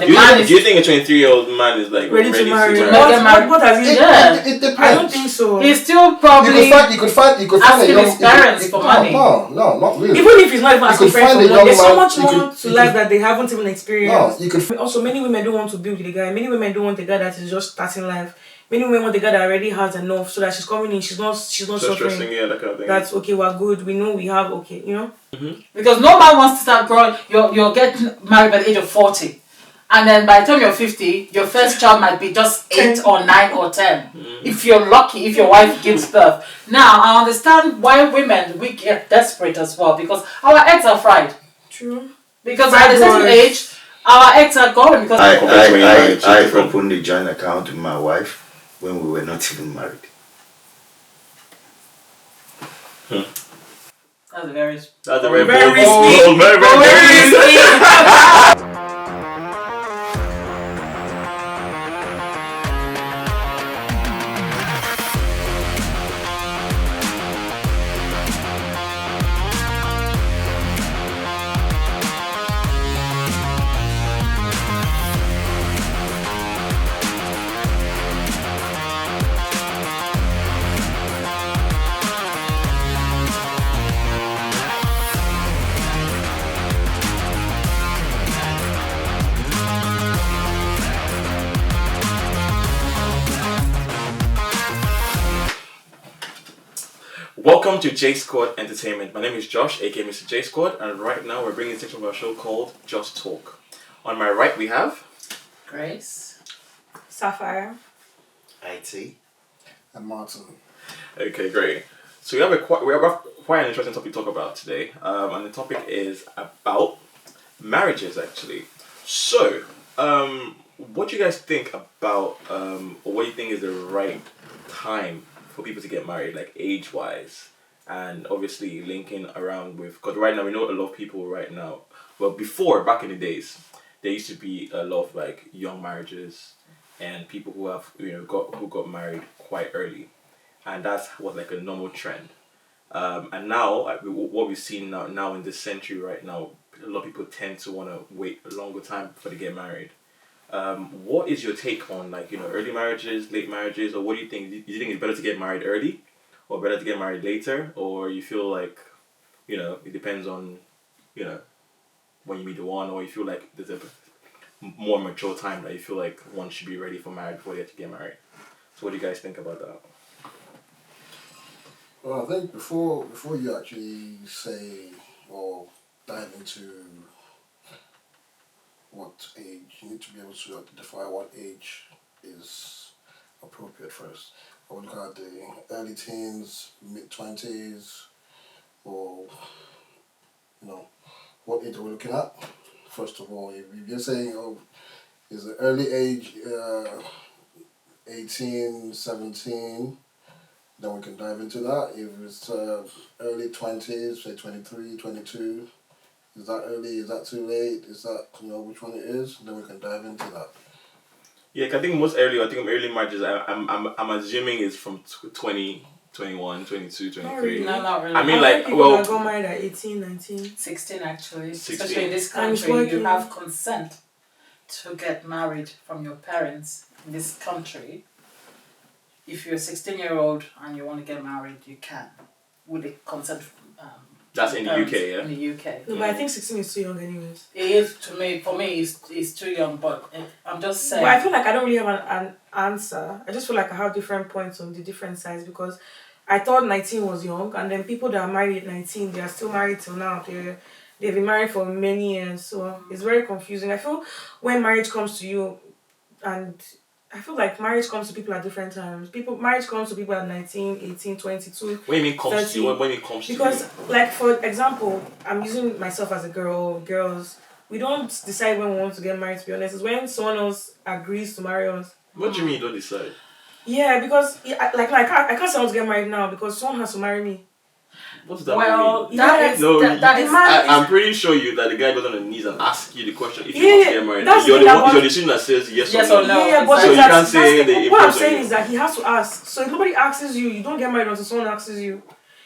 the Do man is... you think a 23-year-old man is like ready to marry? marry? What has he done? done? It depends. I don't think so. He's still probably You could find a asking young... his parents for money. No, not really. Even if he's not even asking could friends find for a money, there's so young man- much more to life that they haven't even experienced. No, you could... Also, many women don't want to be with the guy. Many women don't want the guy that is just starting life. Many women want the guy that already has enough, so that she's coming in, she's not So suffering. stressing, yeah, that kind of thing. That's okay. We're good. We know we have okay. You know. Because no man wants to start growing. You're getting married by the age of 40, and then by the time you're 50, your first child might be just 8 or 9 or 10. If you're lucky, if your wife gives birth. Now I understand why we get desperate as well, because our eggs are fried. True. Because at a certain age, our eggs are gone. Because I opened a joint account with my wife when we were not even married. That's a very That's a very Very bold, very risky. Welcome to Jsquad Entertainment. My name is Josh, aka Mr. Jsquad, and right now we're bringing a section of our show called Just Talk. On my right we have Grace, Sapphire. IT. And Martin. Okay, great. So we have quite an interesting topic to talk about today, and the topic is about marriages, actually. So, what do you guys think about, or what do you think is the right time for people to get married, like age-wise, and obviously linking around with, because right now we know a lot of people right now. Well, before, back in the days, there used to be a lot of like young marriages and people who have who got married quite early, and that's what like a normal trend. And now what we've seen now in this century right now, a lot of people tend to want to wait a longer time before they get married. What is your take on early marriages, late marriages, or what do you think? Do you think it's better to get married early, or better to get married later, or you feel like it depends on when you meet the one, or you feel like there's a more mature time that you feel like one should be ready for marriage before they have to get married? So what do you guys think about that? Well, I think before you actually say or dive into what age, you need to be able to identify what age is appropriate first. I would look at the early teens, mid-20s, or what age are we looking at? First of all, if you're saying, is the early age 18, 17, then we can dive into that. If it's early 20s, say 23, 22, is that early? Is that too late? Is that, which one it is? Then we can dive into that. Yeah, I think early marriages, I'm assuming is from 20, 21, 22, 23. No, not really. I mean, People that got married at 18, 19. 16 actually. 16. Especially in this country, you have consent to get married from your parents in this country. If you're a 16-year-old and you want to get married, you can, with the consent from that's in the UK, yeah? In the UK. No, but I think 16 is too young anyways. It is, for me, it's too young, but I'm just saying. But I feel like I don't really have an answer. I just feel like I have different points on the different sides, because I thought 19 was young, and then people that are married at 19, they are still married till now. They've been married for many years, so it's very confusing. I feel when marriage comes to you, and I feel like marriage comes to people at different times. Marriage comes to people at 19, 18, 22. What do you mean comes to you? When it comes to you? Because, like, for example, I'm using myself as a girl, girls, we don't decide when we want to get married, to be honest. It's when someone else agrees to marry us. What do you mean you don't decide? Yeah, because, I can't say I want to get married now because someone has to marry me. What does that well, mean? that is I'm pretty sure that the guy goes on his knees and asks you the question if you want to get married. You're the decision that says yes or no. Yeah, but so you can't say what I'm saying is that he has to ask. So if nobody asks you, you don't get married until someone asks you.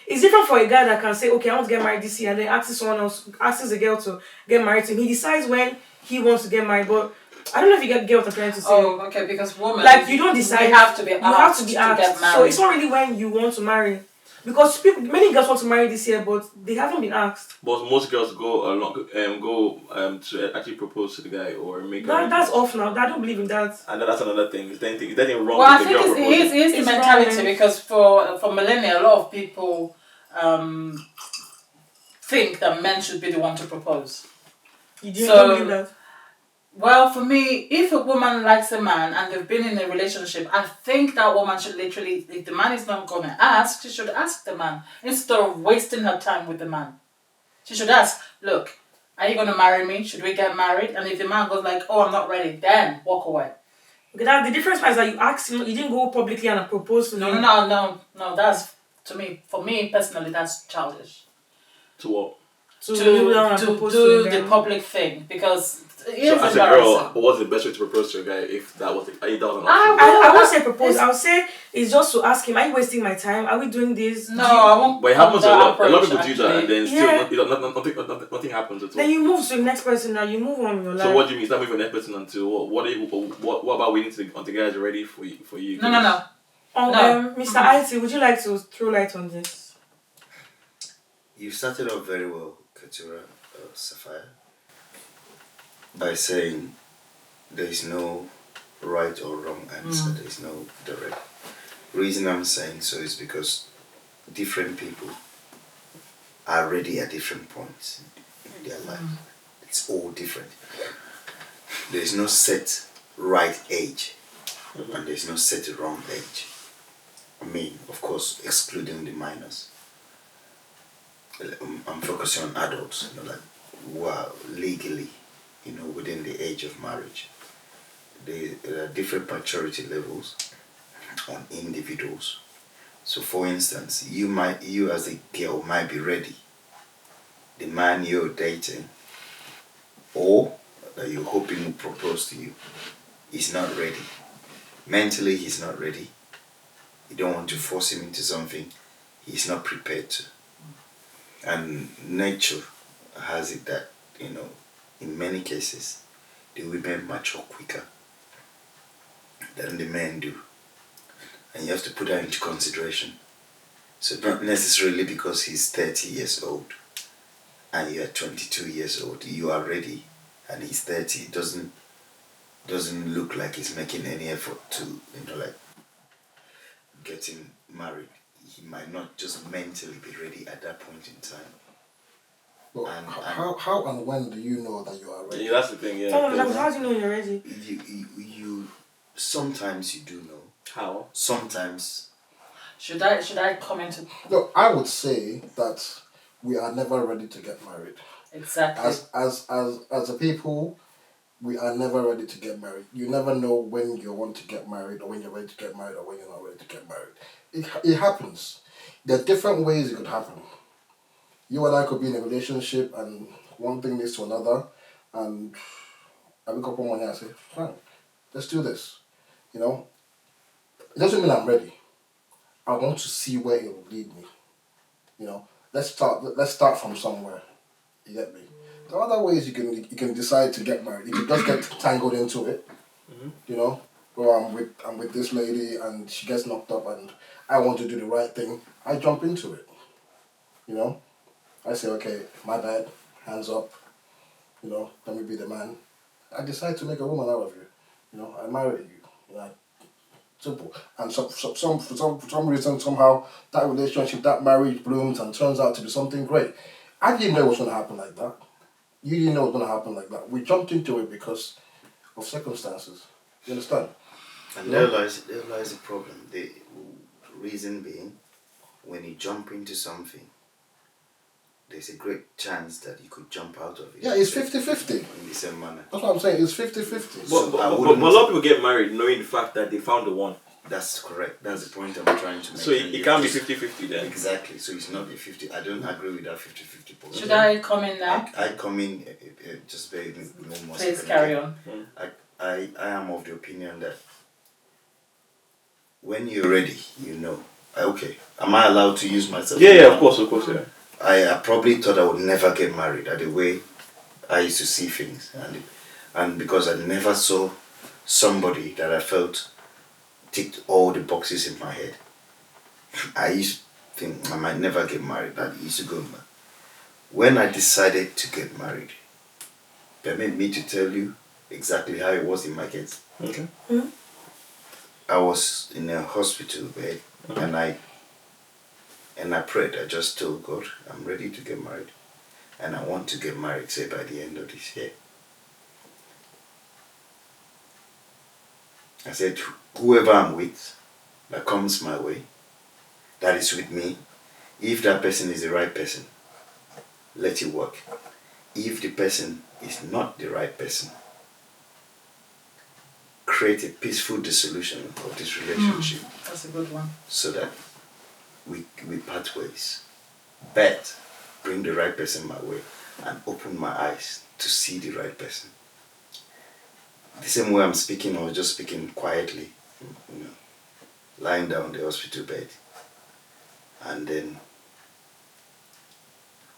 It's different for a guy that can say, okay, I want to get married this year, and then asks someone else, asks a girl to get married to him. He decides when he wants to get married, but I don't know if you get what I'm trying to say. Oh, okay, because women, Like you don't decide. we have to be You have to be to asked. get married. So it's not really when you want to marry, because many girls want to marry this year, but they haven't been asked. But most girls go to actually propose to the guy or make. That's off now. I don't believe in that. And that's another thing. Is there anything wrong Well, I with the think girl proposing? it is the It's mentality, wrong. because for millennia, a lot of people think that men should be the one to propose. You don't believe that? Well, for me, if a woman likes a man and they've been in a relationship, I think that woman should literally, if the man is not going to ask, she should ask the man instead of wasting her time with the man. She should ask, look, are you going to marry me? Should we get married? And if the man goes like, oh, I'm not ready, then walk away. Okay, the difference is that you asked him, you didn't go publicly and propose to him. No, that's, for me personally, that's childish. To what? To do the public thing, because it is as a girl, what's the best way to propose to a guy if that was an option? I won't say propose. I would say it's just to ask him, are you wasting my time? Are we doing this? No, I won't. But it happens a lot. A lot of people do that, and then still nothing happens at all. Then you move to the next person. Now you move on in your life. So what do you mean? Start moving to the next person until what about waiting until the guys are ready for you? No. Mr. IT, would you like to throw light on this? You started off very well, Katura, Sapphire, by saying there is no right or wrong answer. There is no direct. Reason I'm saying so is because different people are ready at different points in their life. It's all different. There is no set right age, and there is no set wrong age. I mean, of course, excluding the minors. I'm focusing on adults, who are legally, within the age of marriage. There are different maturity levels on individuals. So, for instance, you as a girl might be ready. The man you're dating, or that you're hoping will propose to you, is not ready. Mentally, he's not ready. You don't want to force him into something he's not prepared to. And nature has it that, in many cases, the women mature quicker than the men do. And you have to put that into consideration. So not necessarily because he's 30 years old and you're 22 years old, you are ready, and he's 30, it doesn't look like he's making any effort to, getting married. He might not just mentally be ready at that point in time. Well, how and when do you know that you are ready? Yeah, that's the thing. Yeah. How do you know you're ready? You sometimes you do know. How? Sometimes. Should I comment? No, I would say that we are never ready to get married. Exactly. As a people, we are never ready to get married. You never know when you want to get married, or when you're ready to get married, or when you're not ready to get married. It happens. There are different ways it could happen. You and I could be in a relationship, and one thing leads to another, and I wake up one morning and I say, fine, let's do this. It doesn't mean I'm ready. I want to see where it will lead me. Let's start from somewhere. You get me? There are other ways you can decide to get married. You can just get tangled into it. Or I'm with this lady and she gets knocked up and I want to do the right thing. I jump into it. I say, okay, my bad, hands up. Let me be the man. I decide to make a woman out of you. I marry you. Simple. And for some reason, somehow, that relationship, that marriage blooms and turns out to be something great. I didn't know it was going to happen like that. You didn't know it was going to happen like that. We jumped into it because of circumstances. You understand? And there lies the problem. The reason being, when you jump into something, there's a great chance that you could jump out of it. Yeah, it's 50-50. In the same manner. That's what I'm saying. It's 50-50. But a lot of people get married knowing the fact that they found the one. That's correct. That's the point I'm trying to make. So it can't be 50-50 then. Exactly. So it's not a 50. I don't agree with that 50-50 point. Should I come in now? I come in, just very more. Please carry on. I am of the opinion that when you're ready, okay, am I allowed to use myself? Yeah, of course, yeah. I probably thought I would never get married. The way I used to see things, And because I never saw somebody that I felt ticked all the boxes in my head, I used to think I might never get married. That used to go on. When I decided to get married, permit me to tell you exactly how it was in my case. Okay. I was in a hospital bed and I prayed. I just told God, I'm ready to get married. And I want to get married, say, by the end of this year. I said, whoever I'm with, that comes my way, that is with me, if that person is the right person, let it work. If the person is not the right person, create a peaceful dissolution of this relationship. That's a good one. So that we part ways. But bring the right person my way and open my eyes to see the right person. The same way I'm speaking, I was just speaking quietly, lying down the hospital bed. And then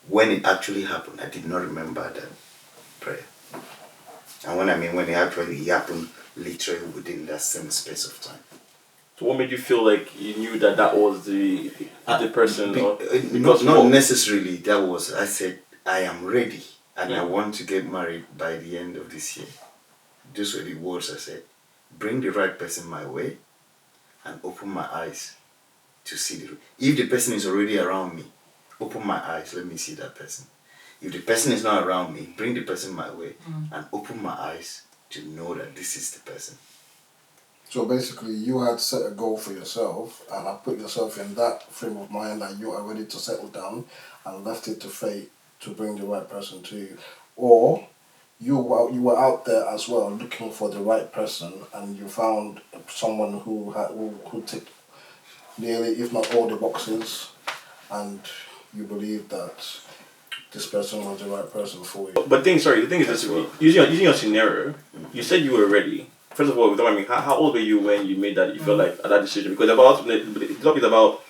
when it actually happened, I did not remember that prayer. And when it actually happened, literally within that same space of time. So what made you feel like you knew that was the person? Not necessarily. That was, I said, I am ready and I want to get married by the end of this year. Those were the words I said. Bring the right person my way and open my eyes to see if the person is already around me, open my eyes, let me see that person. If the person is not around me, bring the person my way and open my eyes to know that this is the person. So basically, you had set a goal for yourself and have put yourself in that frame of mind that you are ready to settle down and left it to fate to bring the right person to you. Or you were out there as well looking for the right person and you found someone who ticked nearly, if not all, the boxes, and you believe that this person was the right person for you. But the thing is this: using your scenario, you said you were ready. First of all, don't mind me. How old were you when you made that? You felt like that decision because the topic is about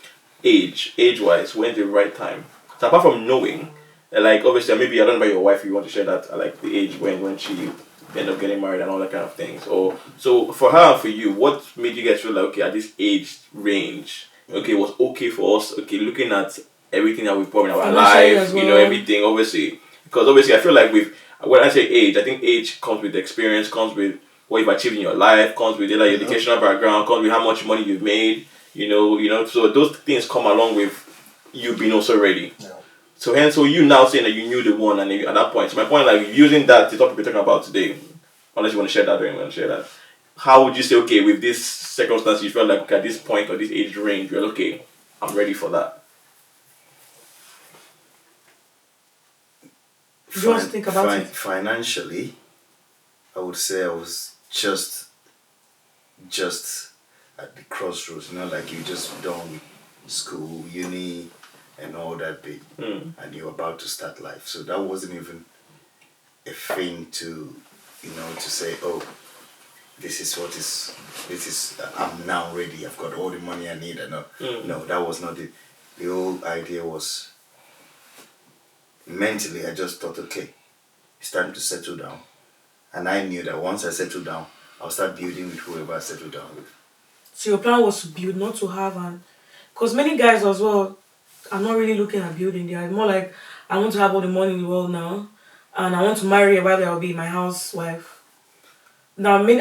age-wise, when the right time. So apart from knowing, like obviously maybe I don't know about your wife. If you want to share that, like the age when she ended up getting married and all that kind of things. Or so for her and for you, what made you guys feel like okay at this age range, okay, it was okay for us. Okay, looking at everything that we've put in our life, well. everything obviously. Because obviously I feel like when I say age, I think age comes with experience, comes with what you've achieved in your life, comes with your educational background, comes with how much money you've made, so those things come along with you being also ready. Yeah. So you now saying that you knew the one and at that point. So my point, like using that the topic we're talking about today, unless you want to share that or you want to share that, how would you say, okay, with this circumstance you felt like okay, at this point or this age range, you're okay, I'm ready for that. Just think about it. Financially, I would say I was just at the crossroads, like you just done school, uni, and all that bit, and you're about to start life. So that wasn't even a thing to say, oh, this is I'm now ready. I've got all the money I need. No, that was not it. The whole idea was mentally. I just thought, okay, it's time to settle down. And I knew that once I settle down, I'll start building with whoever I settle down with. So your plan was to build, not to have an... Because many guys as well are not really looking at building. They are more like, I want to have all the money in the world now. And I want to marry a wife that will be my housewife. Now, many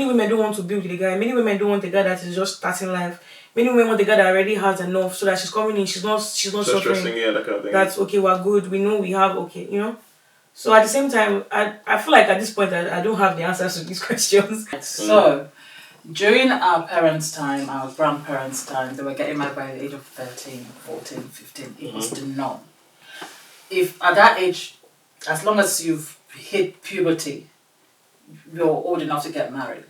women don't want to build with a guy. Many women don't want a guy that is just starting life. Many women want a guy that already has enough so that she's coming in, she's not suffering. Stressing, that kind of thing. That's okay, we're good. We know we have, okay. So at the same time, I feel like at this point, I don't have the answers to these questions. So, during our parents' time, our grandparents' time, they were getting married by the age of 13, 14, 15. It was the norm. If at that age, as long as you've hit puberty, you're old enough to get married.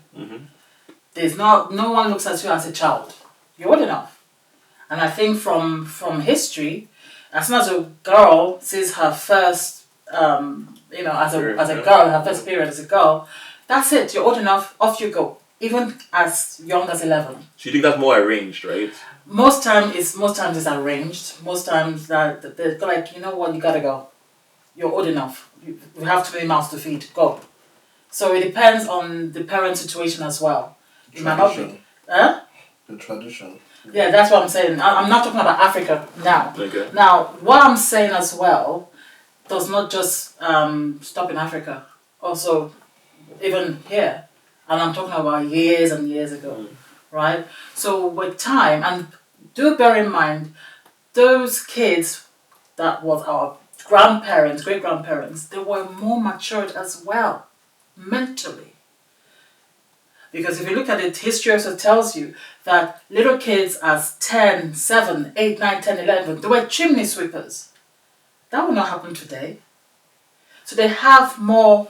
There's no one looks at you as a child. You're old enough. And I think from history, as soon as a girl sees her first as a girl, her first period as a girl, that's it. You're old enough, off you go. Even as young as 11. So you think that's more arranged, right? Most times it's arranged. Most times that they're like, you know what, you gotta go. You're old enough. We have too many mouths to feed. Go. So it depends on the parent situation as well. It might not be. Tradition. Huh? The tradition. Yeah, that's what I'm saying. I'm not talking about Africa now. Okay. Now, what I'm saying as well does not just stop in Africa. Also, even here. And I'm talking about years and years ago. Right? So with time, and do bear in mind, those kids that was our grandparents, great grandparents, they were more matured as well, mentally. Because if you look at it, history also tells you that little kids as 10, 7, 8, 9, 10, 11, they were chimney sweepers. That will not happen today. So they have more,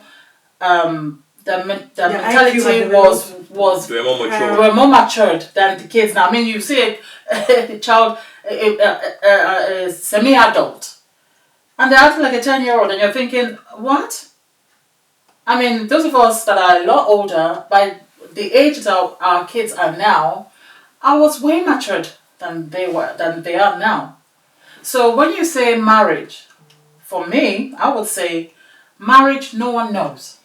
the mentality was They were more mature. were more matured than the kids now. I mean, you see a child, a semi-adult, and they're acting like a 10-year-old, and you're thinking, what? I mean, those of us that are a lot older, by the age that our kids are now, I was way matured than they are now. So when you say marriage, for me, I would say marriage, no one knows.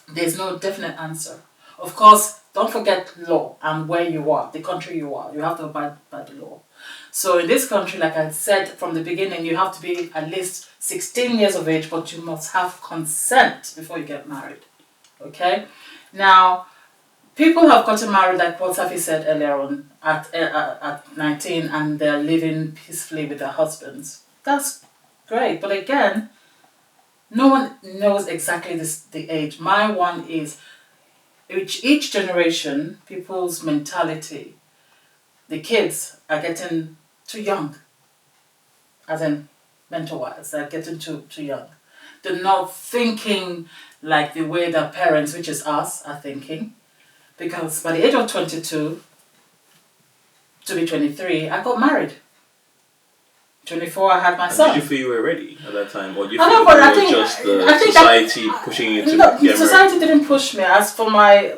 There's no definite answer. Of course, don't forget law and where you are, the country you are. You have to abide by the law. So in this country, like I said from the beginning, you have to be at least 16 years of age, but you must have consent before you get married. Okay? Now, people have gotten married, like what Safi said earlier on, at 19, and they're living peacefully with their husbands. That's great. But again, no one knows exactly the age. My one is each generation, people's mentality. The kids are getting too young, as in mental-wise, they're getting too young. They're not thinking like the way their parents, which is us, are thinking. Because by the age of 22 to be 23, I got married. 24, I had my son. Did you feel you were ready at that time, or do you I feel know, but I it was think- just the I think society pushing you to No, get married? society didn't push me. As for my,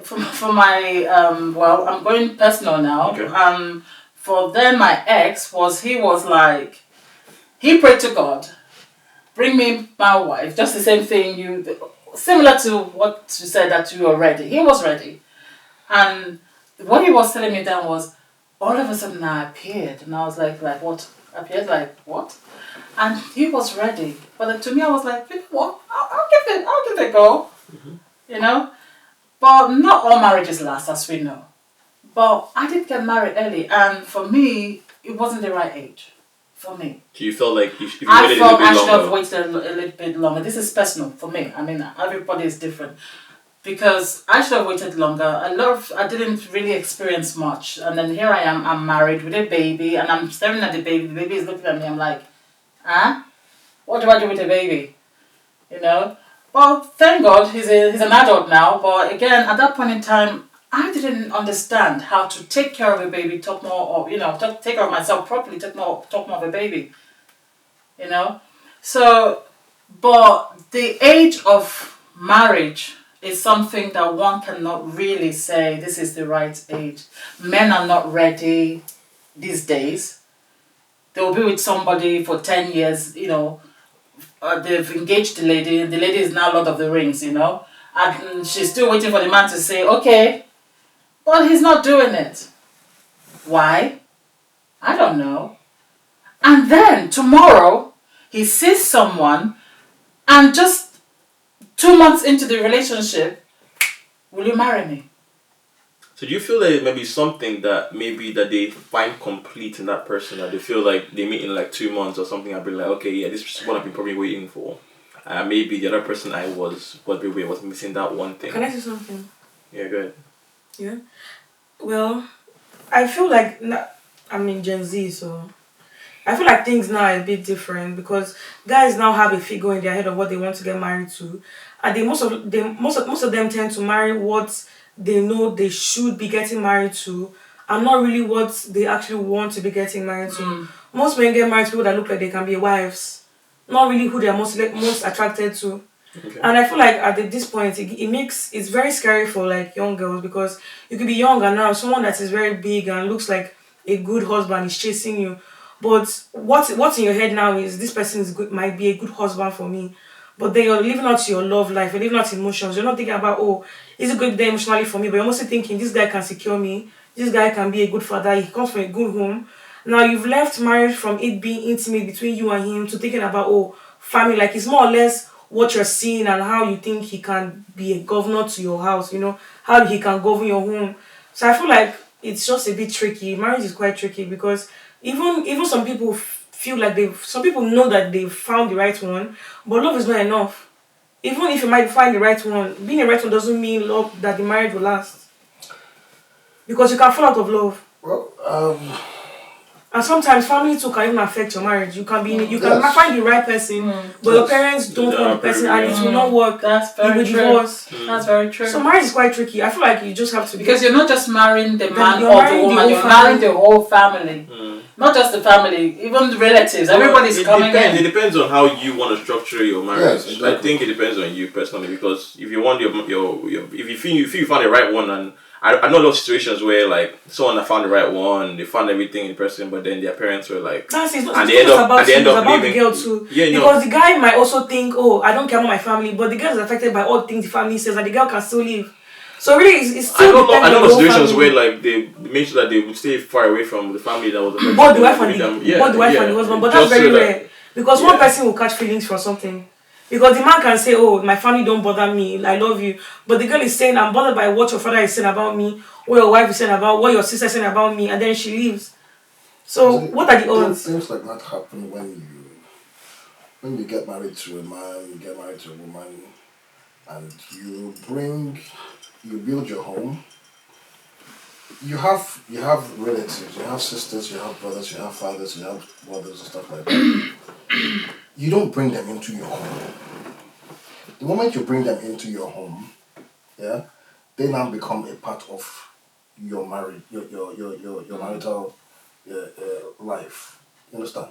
well, I'm going personal now. Okay. For then, my ex he was like, he prayed to God, bring me my wife. Just the same thing similar to what you said that you were ready. He was ready, and what he was telling me then was, all of a sudden I appeared, and I was like what? Appeared like what? And he was ready, but then to me I was like, you know what? I'll give it a go, you know. But not all marriages last, as we know. But I did get married early, and for me, it wasn't the right age. For me, So you felt like if you I waited a felt little I bit should have longer. waited a little bit longer. This is personal for me. I mean, everybody is different. Because I should have waited longer. I didn't really experience much. And then here I am, I'm married with a baby, and I'm staring at the baby. The baby is looking at me, I'm like, huh? What do I do with a baby? You know? Well, thank God he's an adult now. But again, at that point in time, I didn't understand how to take care of a baby, talk more of, take care of myself properly, talk more of a baby. You know? So, but the age of marriage is something that one cannot really say this is the right age. Men are not ready these days. They'll be with somebody for 10 years, they've engaged the lady is now Lord of the Rings, and she's still waiting for the man to say, okay, but he's not doing it. Why? I don't know. And then tomorrow, he sees someone, and just 2 months into the relationship, will you marry me? So do you feel that it may be something that they find complete in that person, that they feel like they meet in like 2 months or something, I'd be like, okay, yeah, this is what I've been probably waiting for. Maybe the other person I was missing that one thing. Can I say something? Yeah, go ahead. Yeah. Well, I feel like I'm in Gen Z, so I feel like things now are a bit different because guys now have a figure in their head of what they want to get married to, and most of them tend to marry what they know they should be getting married to, and not really what they actually want to be getting married to. Most men get married to people that look like they can be wives, not really who they are most attracted to. Okay. And I feel like at this point, it's very scary for like young girls because you could be young and now someone that is very big and looks like a good husband is chasing you. But what's in your head now is this person might be a good husband for me. but then you're living out your love life, you're living out emotions. You're not thinking about, oh, is it good there emotionally for me? But you're mostly thinking, this guy can secure me. This guy can be a good father. He comes from a good home. Now you've left marriage from it being intimate between you and him to thinking about, oh, family. Like it's more or less what you're seeing and how you think he can be a governor to your house, how he can govern your home. So I feel like it's just a bit tricky. Marriage is quite tricky because even some people feel like some people know that they've found the right one, but love is not enough. Even if you might find the right one, being the right one doesn't mean love that the marriage will last. Because you can fall out of love. Well, And sometimes family too can even affect your marriage. You can Yes. find the right person, but your parents don't want the person and it will not work. That's You very will true. divorce. That's very true. So marriage is quite tricky. I feel like you just have to Because you're not just marrying the man you're or the marrying the woman, whole you're family. marrying the whole family. Not just the family, even the relatives. Everybody's it coming depends. in. It depends on how you want to structure your marriage. Yes, exactly. I think it depends on you personally, because if you want your if you feel you found the right one, and I know a lot of situations where like someone that found the right one, they found everything in person, but then their parents were like, That's it's not, and it's they end not up about and they you, end it's up about leaving. the girl too. Yeah, you know. Because the guy might also think, oh, I don't care about my family, but the girl is affected by all things the family says, and the girl can still leave. So really, it's still depends I know on the whole situations family. where like they made sure that they would stay far away from the family that was affected. Both the wife Leave and them- both the wife and the husband, but that's Just so very that- rare because one person will catch feelings for something. Because the man can say, "Oh, my family don't bother me. I love you," but the girl is saying, "I'm bothered by what your father is saying about me, what your wife is saying about, what your sister is saying about me," and then she leaves. So, what are the odds? Things like that happen when you get married to a man, you get married to a woman, and you build your home. You have relatives, you have sisters, you have brothers, you have fathers, you have mothers and stuff like that. You don't bring them into your home. The moment you bring them into your home, yeah, they now become a part of your marriage, your marital life. You understand?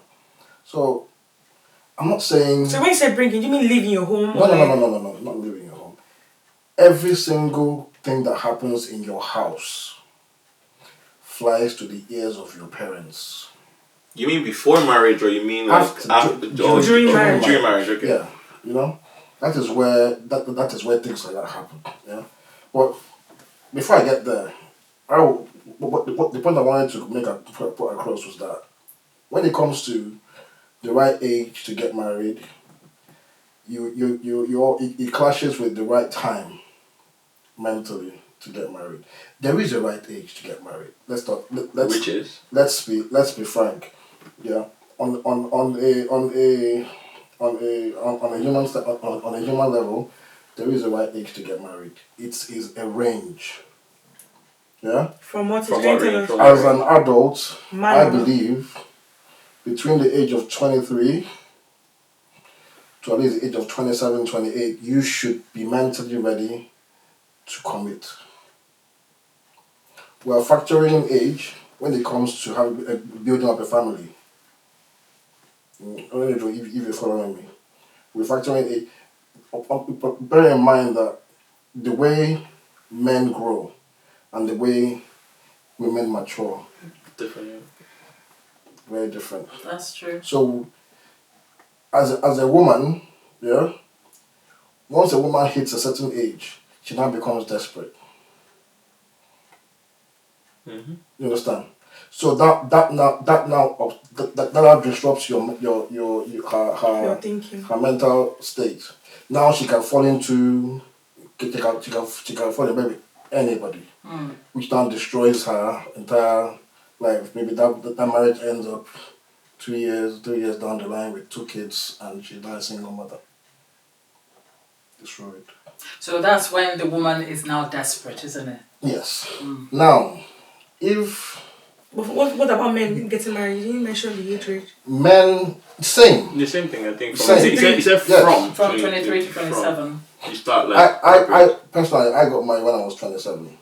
So I'm not saying So when you say bringing, you mean leaving your home? no, not living in your home. Every single thing that happens in your house flies to the ears of your parents. You mean before marriage, or you mean like during marriage? During marriage, okay. Yeah, that is where things like that happen. Yeah, but before I get there, the point I wanted to put across was that when it comes to the right age to get married, it clashes with the right time mentally to get married. There is a right age to get married. Which is? Let's be frank. Yeah. On a human level, there is a right age to get married. It is a range. Yeah. From what is From going what to range? us? As an adult, Man. I believe between the age of 23 to at least the age of 27, 28, you should be mentally ready to commit. We are factoring in age when it comes to building up a family. I don't know if you're following me. We're factoring in age. Bear in mind that the way men grow and the way women mature, Different. very different. That's true. So, as a woman, yeah, once a woman hits a certain age, she now becomes desperate. Mm-hmm. You understand? So that now disrupts Your thinking. her mental state. Now she can fall into she can fall in love with anybody, which now destroys her entire life. Maybe that marriage ends up 3 years down the line with 2 kids, and she's now a single mother. Destroyed. So that's when the woman is now desperate, isn't it? Yes. Now, if But what about men getting married? You didn't mention the age range. men, same. The same thing, I think. Same. He said Yes. From 23 to 27. You start like. I personally, I got married when I was 27.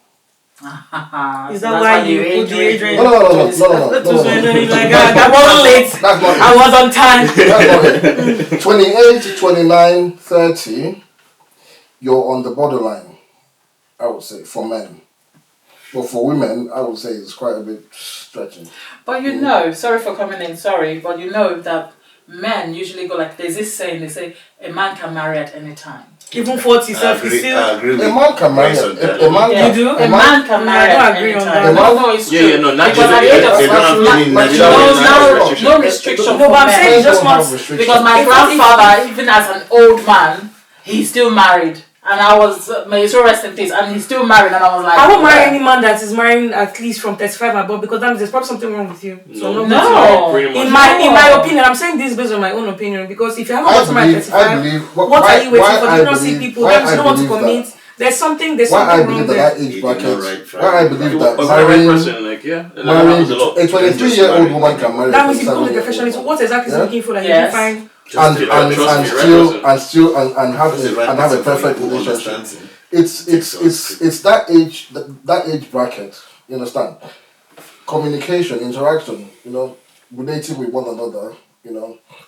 Is that why you put the age range? No. That was when like I wasn't late. That's not I it. was on time. That's not it. 28, 29, 30, you're on the borderline, I would say, for men. But for women, I would say it's quite a bit stretching. But you know, sorry for coming in, but you know that men usually go like, there's this saying, they say, a man can marry at any time. Even 40 self is I still. agree with A man can marry. Grace on that. A man Yeah. can. You do? A man can marry I don't at agree any on time. that. No, it's true. Yeah, no, Because naturally, at the age of they don't have any no restriction No, for but I'm men. saying it's just Don't have not. restrictions. Because my If- grandfather, even as an old man, he's still married. And I was, may his soul rest in peace, and he's still married, and I was like, I won't marry yeah. any man that is marrying at least from 35 and above because that means there's probably something wrong with you. So No, No. pretty much. In my opinion, I'm saying this based on my own opinion because if you haven't I gotten married at believe. I 35, believe. what are you waiting for? I You don't see believe- people. why That means you I don't want to believe commit. that- There's something Why I wrong believe there. that age You bracket. did not write Why I believe Friday. that Was that the right marrying person? Like, yeah. That happens a lot. a 23-year-old woman can marry. That a means you become like a 37-year-old professional. So woman. what exactly is he Yeah? looking for that Yes. you find? And Trust me, still have That's the right and have a person for perfect you who relationship. understands him. It's that age bracket. You understand? Communication, interaction. Relating with one another.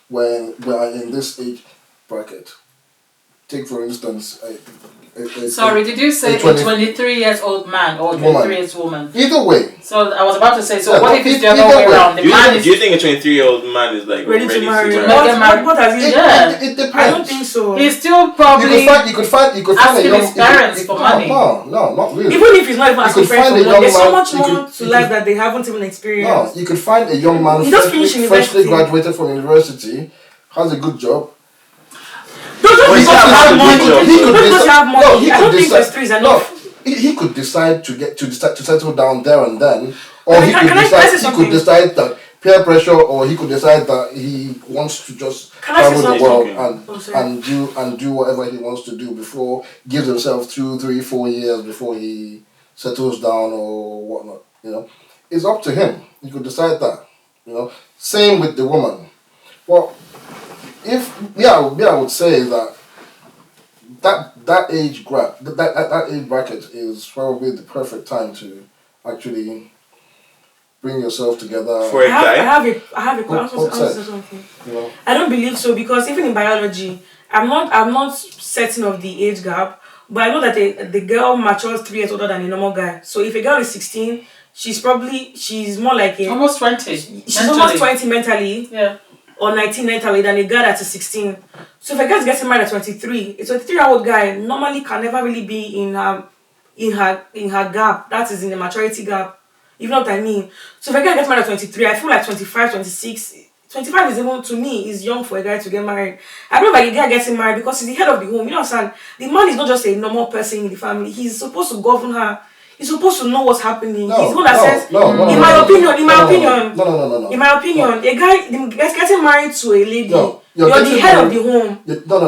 When we are in this age bracket. Take for instance. Sorry, did you say a a 20 23 years old man or a Woman. 23 years woman? Either way. So I was about to say, so Yeah, what but if it's the either other way way, around? The man is Do you think a 23-year-old man is like Ready to marry. What has he? Yeah. It depends. I don't think so. he's still You probably could find a asking young. his parents for money. No, not really. Even if he's not even You asking could friends find for a money, young there's so man- much you more could- to you life could- that they haven't even No, experienced. you could find a young man He just finished freshly university. graduated from university, has a good job. Don't Well, just he's because you got have a money. good job. Don't just because you have money. No, he I could don't think decide- 23 is enough. He could decide to settle down there and then, or Can he I- could can I say decide something? that peer pressure, or he could decide that he wants to just Can I say travel the something? world Oh, sorry. and do whatever he wants to do before gives himself 2, 3, 4 years before he settles down or whatnot. It's up to him. He could decide that. Same with the woman. Well, I would say that age that age bracket is probably the perfect time to actually bring yourself together. For a guy? I have a question. What's that? Something. You know, I don't believe so because even in biology, I'm not certain of the age gap, but I know that the girl matures 3 years older than a normal guy. So if a girl is 16, she's more like almost 20. she's mentally. almost 20 mentally Yeah. or 19 mentally than a guy that is 16. So if a girl's getting married at 23, a 23-year-old guy normally can never really be in her gap. That is in the maturity gap. You know what I mean? So if a guy gets married at 23, I feel like 25, 26, 25 is even, to me, is young for a guy to get married. I don't like a guy getting married because he's the head of the home. You know what I'm saying? The man is not just a normal person in the family. He's supposed to govern her. He's supposed to know what's happening. He's the one that says, in my opinion, No. in my opinion, a guy getting married to a lady, No, you're the getting head of married- the home.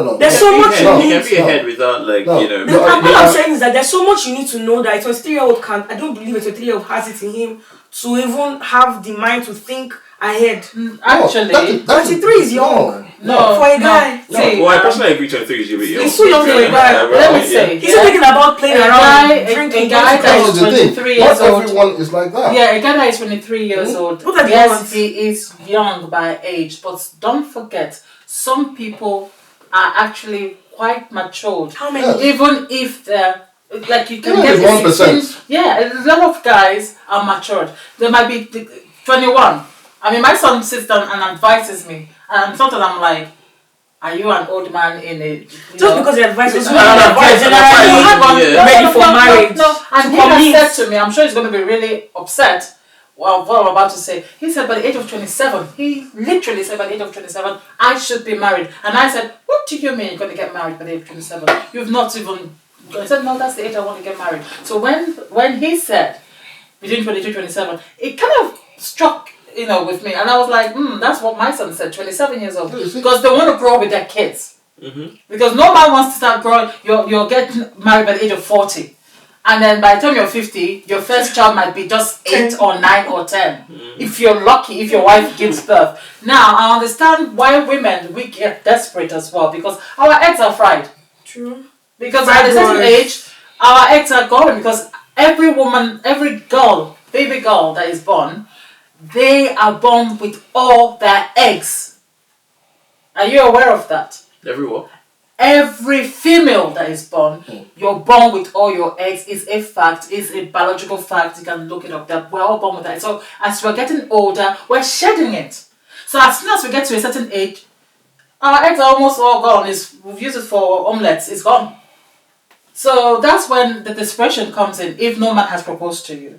No. There's so much you You need. can be ahead without, like, No. What I'm saying is that there's so much you need to know that a 23-year-old can't. I don't believe a 23-year-old has it in him to even have the mind to think ahead. Actually, 23 is young. no. For a guy. No. See, Well, I personally agree 23 is a bit young. He's too young for a guy. Yeah, let me yeah. say. He's still thinking about playing around, drinking, a guy that That is is the thing. 23 Not years old. everyone is like that. Yeah, a guy that is 23 years old. What are the Yes, ones? he is young by age, but don't forget, some people are actually quite matured. How many? Yeah. Even if they're like you can Even get if a 1%. 16. Yeah, a lot of guys are matured. They might be 21. I mean, my son sits down and advises me, and sometimes I'm like, "Are you an old man in a?" Just because the advice is No, generally ready for marriage. No, and he commit. has said to me, I'm sure he's going to be really upset. Well, what I'm about to say. He said by the age of 27, he literally said by the age of 27, I should be married. And I said, what do you mean you're going to get married by the age of 27? You've not even. He said, no, that's the age I want to get married. So when he said between 22 and 27, it kind of struck, with me. And I was like, that's what my son said, 27 years old. Because they want to grow with their kids. Mm-hmm. Because no man wants to start growing. You're getting married by the age of 40. And then by the time you're 50, your first child might be just 8 or 9 or 10. If you're lucky, if your wife gives birth. Now, I understand why we get desperate as well. Because our eggs are fried. True. Because at a certain age, our eggs are going. Because every woman, every girl, baby girl that is born, they are born with all their eggs. Are you aware of that? Everywhere. Every female that is born, you're born with all your eggs. It's a fact. It's a biological fact. You can look it up. That we're all born with that. So as we're getting older, we're shedding it. So as soon as we get to a certain age, our eggs are almost all gone. We've used it for omelets. It's gone. So that's when the desperation comes in. If no man has proposed to you,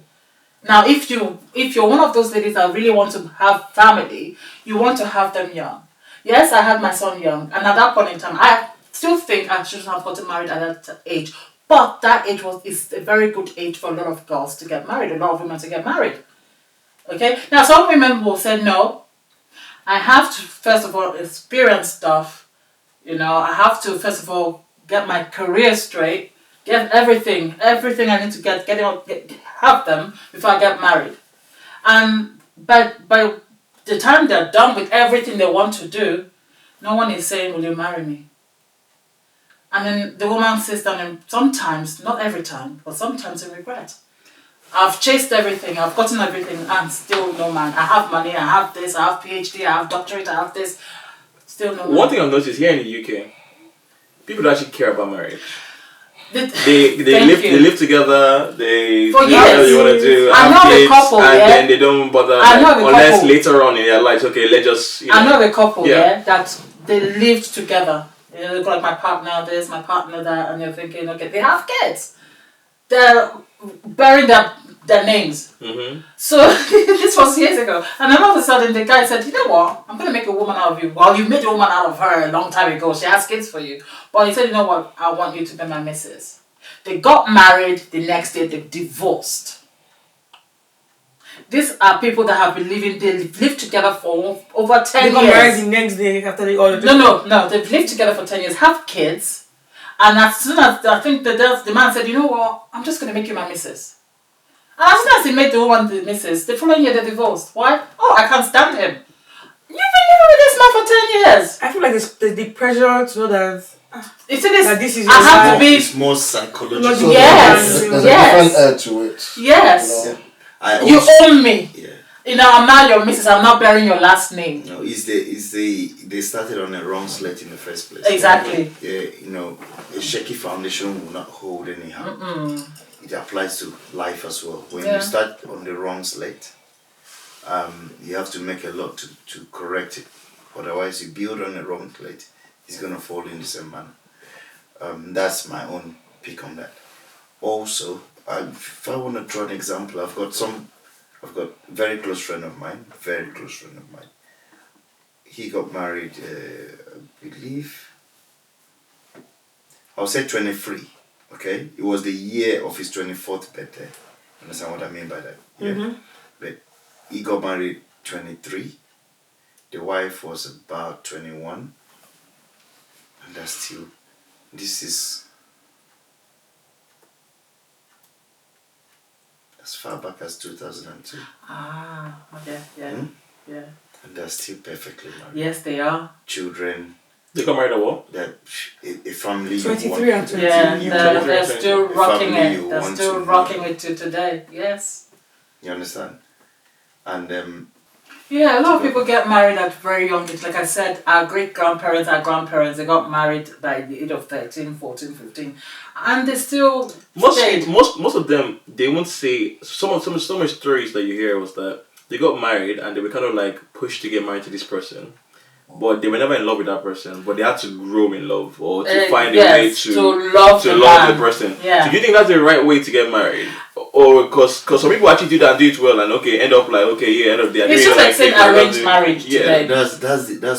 now if you're one of those ladies that really want to have family, you want to have them young. Yes, I had my son young, and at that point in time, I still think I shouldn't have gotten married at that age. But that age is a very good age for a lot of girls to get married, a lot of women to get married. Okay? Now, some women will say, no, I have to, first of all, experience stuff. I have to, first of all, get my career straight, get everything I need to have them before I get married. And by the time they're done with everything they want to do, no one is saying, will you marry me? And then the woman sits down and sometimes, not every time, but sometimes they regret. I've chased everything, I've gotten everything, and still no man. I have money, I have this, I have PhD, I have doctorate, I have this, still no man. One thing I've noticed here in the UK, people don't actually care about marriage. They live together, they for do whatever they want to do, have kids, couple, and yeah? then they don't bother unless later on in their lives, okay, let's just I know a couple, that they lived together. They've got my partner this, my partner that, and you're thinking, okay, they have kids. They're bearing their names. Mm-hmm. So this was years ago. And then all of a sudden the guy said, you know what, I'm going to make a woman out of you. Well, you made a woman out of her a long time ago. She has kids for you. But he said, you know what, I want you to be my missus. They got married, the next day they divorced. These are people that have been they've lived together for over 10 years. They got married the next day after they all... No, they've lived together for 10 years, have kids. And as soon as, I think the man said, you know what, I'm just going to make you my missus. And as soon as he made the woman the missus, the following year they divorced. Why? Oh, I can't stand him. You've been living with this man for 10 years. I feel like there's the pressure to know that... You see this? That this is I have to be... It's more psychological. So yes. There's a different air to it. Yes. You own me. Yeah. I'm not your missus. I'm not bearing your last name. No, they started on a wrong slate in the first place. Exactly. A shaky foundation will not hold anyhow. It applies to life as well. When you start on the wrong slate, you have to make a lot to correct it. Otherwise, you build on the wrong slate, it's gonna fall in the same manner. That's my own pick on that. Also, if I want to draw an example, I've got a very close friend of mine. He got married, I believe, I'll say 23, okay? It was the year of his 24th birthday. Understand what I mean by that? Yeah. Mm-hmm. But he got married 23. The wife was about 21. And this is as far back as 2002. Ah, okay, yeah. And they're still perfectly married. Yes, they are. Children. They got married at what? They're a family. 23 and 22. Yeah, they're still rocking it. They're want still to rocking it to today. Yes. You understand? And Yeah, a lot of people get married at very young age. Like I said, our great-grandparents, our grandparents, they got married by the age of 13, 14, 15. And they still stayed. Most of them, they won't say... Some stories that you hear was that they got married and they were kind of like pushed to get married to this person. But they were never in love with that person. But they had to grow in love or to find a way to love the person. Yeah. So do you think that's the right way to get married? Or because some people actually do that and do it well and end up like, end up there. It's just like saying arranged marriage today. That's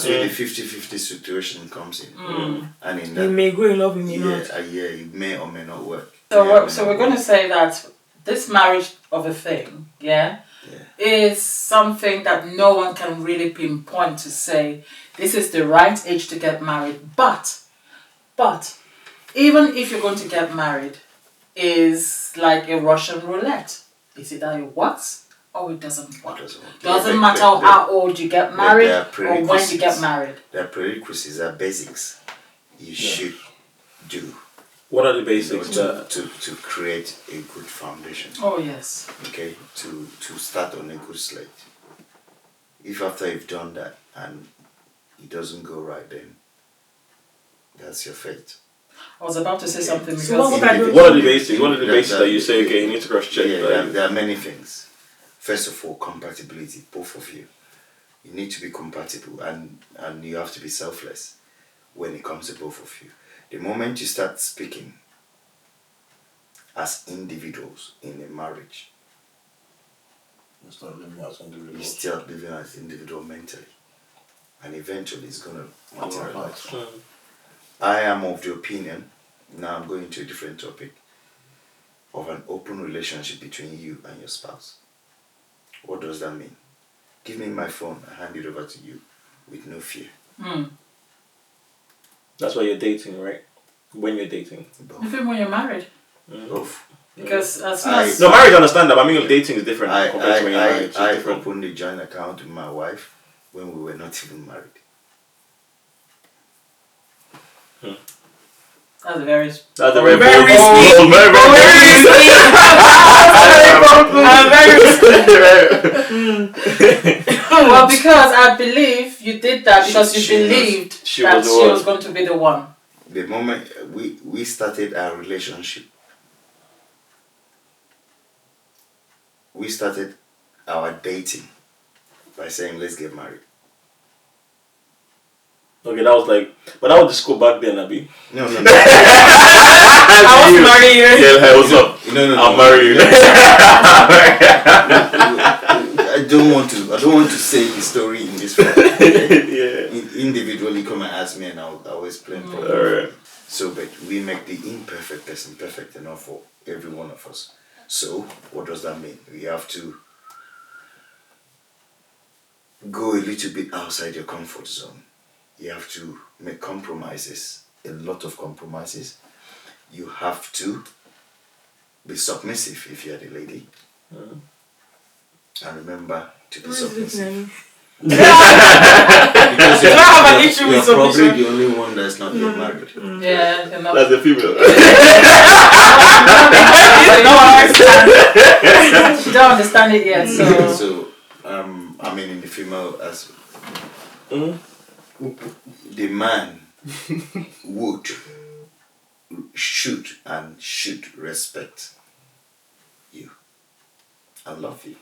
where the 50-50 situation comes in. And in that, you may go in love, you may not. It may or may not work. So we're going to say that this marriage of a thing, is something that no one can really pinpoint to say this is the right age to get married. But even if you're going to get married, is like a Russian roulette. Is it that it works or it doesn't work? Doesn't matter how old you get married or when you get married. There are prerequisites, there are basics you should do. What are the basics? To create a good foundation. Oh yes. Okay, to start on a good slate. If after you've done that and it doesn't go right, then that's your fate. I was about to say something because... So what are the basics? What are the basics that you say, okay, you need to cross-check? There are many things. First of all, compatibility, both of you. You need to be compatible, and you have to be selfless when it comes to both of you. The moment you start speaking as individuals in a marriage, You start living as you individuals. start living as individual mentally, and eventually it's gonna materialize. I am of the opinion, now I'm going to a different topic, of an open relationship between you and your spouse. What does that mean? Give me my phone, I hand it over to you with no fear. That's why you're dating, right? When you're dating. Even when you're married. Both. Because as soon as... No, marriage I understand that, but I mean dating is different compared to when you're married. It's I different. opened a joint account with my wife when we were not even married. That's a very... That's a very Very bold- risky. bold- very Well, because I believe you did that because She you believed she that was the she one. was going to be the one. The moment we started our relationship, we started our dating by saying, let's get married. Okay, that was like, but that was the school back then, Abi. No. I want to marry you. Yeah, hey, what's up? No. I'll marry you. I don't want to say the story in this form. Yeah. Individually come and ask me and I'll explain properly. Alright. So, but we make the imperfect person perfect enough for every one of us. So, what does that mean? We have to go a little bit outside your comfort zone. You have to make compromises, a lot of compromises. You have to be submissive if you're the lady. And remember to be submissive. Because I have an issue with you're probably submission. the only one that's not yet married. Yeah, you're not. That's a female. She don't understand it yet, so... So, I mean, in the female as the man should respect you and love you.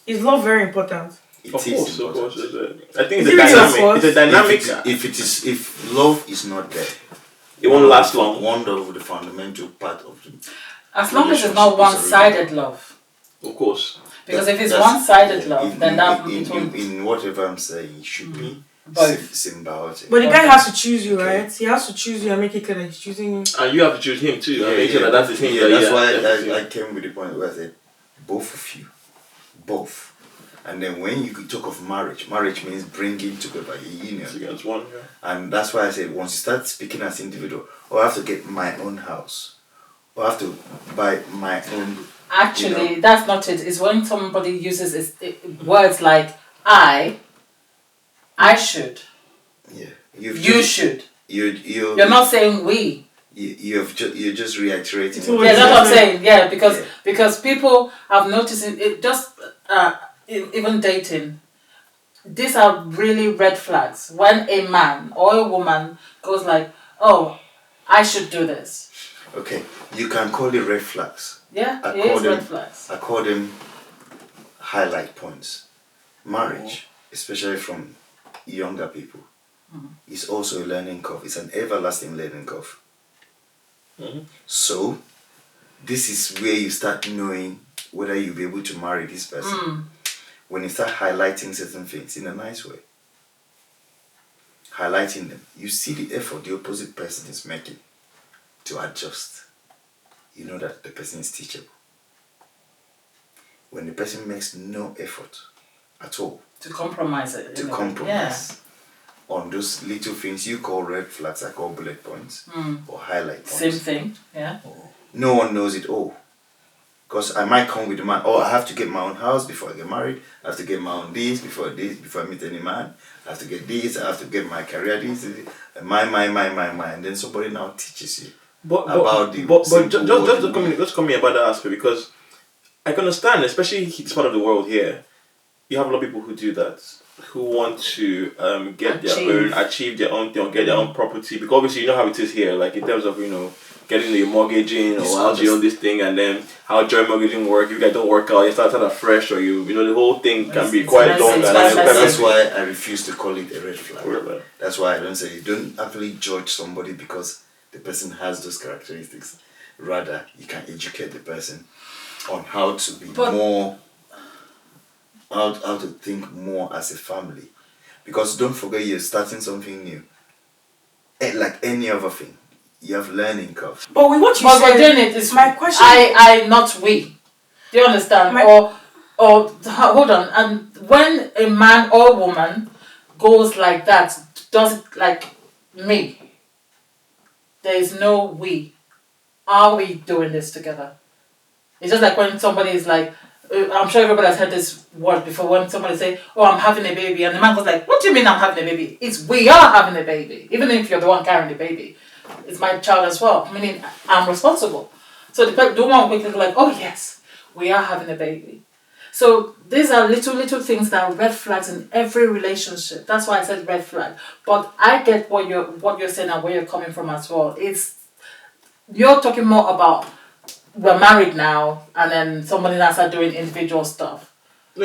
Is love very important? It Of is course. important. I think Is it's a it really dynamic. of It's a dynamic. If love is not there, It won't last long. One of the fundamental part of the As long as it's not one-sided love. Of course. Because if it's that's- one-sided love, then that... in whatever I'm saying, it should be Both. symbiotic. But the guy has to choose you, Okay. right? He has to choose you and make it clear that he's choosing you. And you have to choose him too. and make sure that that's his him. That's why that's him. I came with the point where I said, both of you, both. And then when you talk of marriage means bringing together a union. It's against one. Yeah. And that's why I said, once you start speaking as individual, I have to get my own house, or I have to buy my own. Actually, that's not it. It's when somebody uses words like I should, Yeah, you should. You're Not saying we. you're just reiterating. So what Yeah, you that's what I'm said. saying. Yeah, because Yeah. because people have noticed it just even dating. These are really red flags. When a man or a woman goes like, "Oh, I should do this." Okay, you can call it red flags. Yeah, I it call is them- red flags. I call them highlight points. Marriage, especially from younger people, is also a learning curve. It's an everlasting learning curve. So, this is where you start knowing whether you'll be able to marry this person. When you start highlighting certain things in a nice way, highlighting them, you see the effort the opposite person is making to adjust. You know that the person is teachable. When the person makes no effort at all To compromise it. to in a way. compromise on those little things you call red flags, I call bullet points or highlight Yeah. points. Same thing. Yeah. No one knows it all. Because I might come with the man, I have to get my own house before I get married. I have to get my own this before I meet any man. I have to get this, I have to get my career this, my. And then somebody now teaches you. But simple just comment about that aspect, because I can understand, especially this part of the world here, you have a lot of people who do that, who want to achieve their own thing, or get their own property, because obviously you know how it is here, like in terms of getting your mortgage in, or how do you own this thing, and then how joint mortgaging work. If you guys don't work out, you start afresh, or you know the whole thing can be It's quite messy, long. it's And very messy. That's why I refuse to call it a red flag. Really? That's why I don't say you don't actually judge somebody because the person has those characteristics. Rather, you can educate the person on how to be more, how to think more as a family. Because don't forget, you're starting something new. Like any other thing, you have learning curve. But with what you But we're said, doing it. It's my question. I, not we. Do you understand? Hold on. And when a man or woman goes like that, does it like me? There is no we. Are we doing this together? It's just like when somebody is like, I'm sure everybody has heard this word before. When somebody say, "Oh, I'm having a baby," and the man goes like, "What do you mean I'm having a baby?" It's we are having a baby, even if you're the one carrying the baby. It's my child as well. Meaning I'm responsible. So the woman will quickly go like, "Oh yes, we are having a baby." So these are little things that are red flags in every relationship. That's why I said red flag. But I get what you're saying and where you're coming from as well. You're talking more about we're married now, and then somebody else are doing individual stuff.